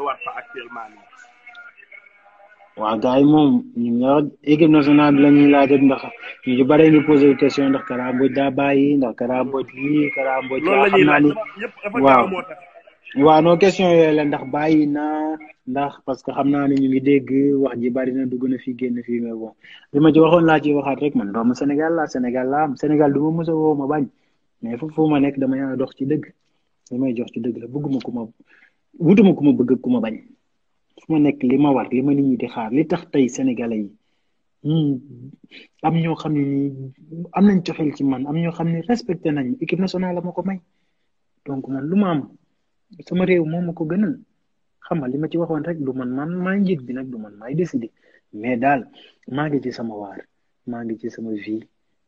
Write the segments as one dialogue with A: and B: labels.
A: delluwaat fa actuellement nii.
B: waaw gars yi moom ñu ngi équipe nationale bi la ñuy laaj ndax ñu ci bare ngi posé question ndax Kara Mbodj daa bàyyi ndax Kara Mbodj lii Kara Mbodj
A: loolu la
B: xam
A: ñuy
B: naa
A: laaj
B: ni
A: ñëpp dafa
B: waaw
A: gaaw moo tax.
B: waaw non question yooyu la ndax bàyyi na ndax parce que xam naa ne ñu ngi dégg wax ji bari na dugg na fi génn fii mais bon li ma ci waxoon laa ci waxaat rek man doomu Sénégal la Sénégal la am Sénégal du ma mës a woo ma bañ mais fu ma nekk damay dox ci dëgg li may jox ci dëgg la bëgguma ku ma wutuma ku ma bëgg ku ma bañ fu ma nekk li ma war li ma nit ñi di xaar li tax tey sénégalais yi am ñoo xam ne nii am nañ coxel ci man am ñoo xam ne respecté nañ équipe nationale la ma ko may donc man lu ma am sama réew moom ma ko gënal xam nga li ma ci waxoon rek du man maa njiit bi nag du man maay décidé mais daal maa ngi ci sama waar maa ngi ci sama vie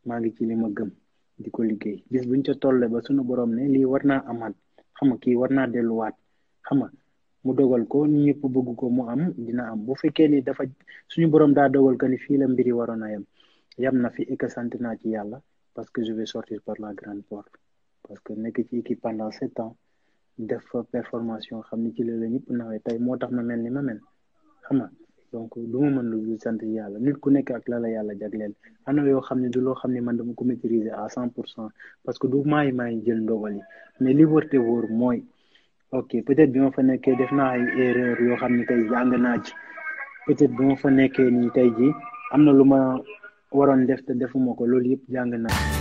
B: maa ngi ci li ma gëm di ko liggéey bis buñ ca tolle ba suñu borom ne lii war naa amaat xam nga kii war naa delluwaat xam nga mu dogal ko ñëpp bëgg ko mu am dina am bu fekkee ni dafa suñu borom daa dogal que ni fii la mbiri waroon a yam na fi et que sant naa ci yàlla parce que je vais sortir par la grande porte parce que nekk ci équipe pendant 7 ans def performance xam ni ci la ñëpp nawee tey moo tax ma mel ni ma mel xam nga donc du ma mën lu sant yàlla nit ku nekk ak la yàlla jagleel am na yoo xam ne du loo xam ne man dama ko maîtriser à 100% parce que du maay jël ndogal yi mais li wërte wóor mooy ok peut-être bi ma fa nekkee def naa ay erreur yoo xam ne tey jàng naa ci peut-être bi ma fa nekkee nii tey ji am na lu ma waroon def te defuma ko loolu yëpp jàng naa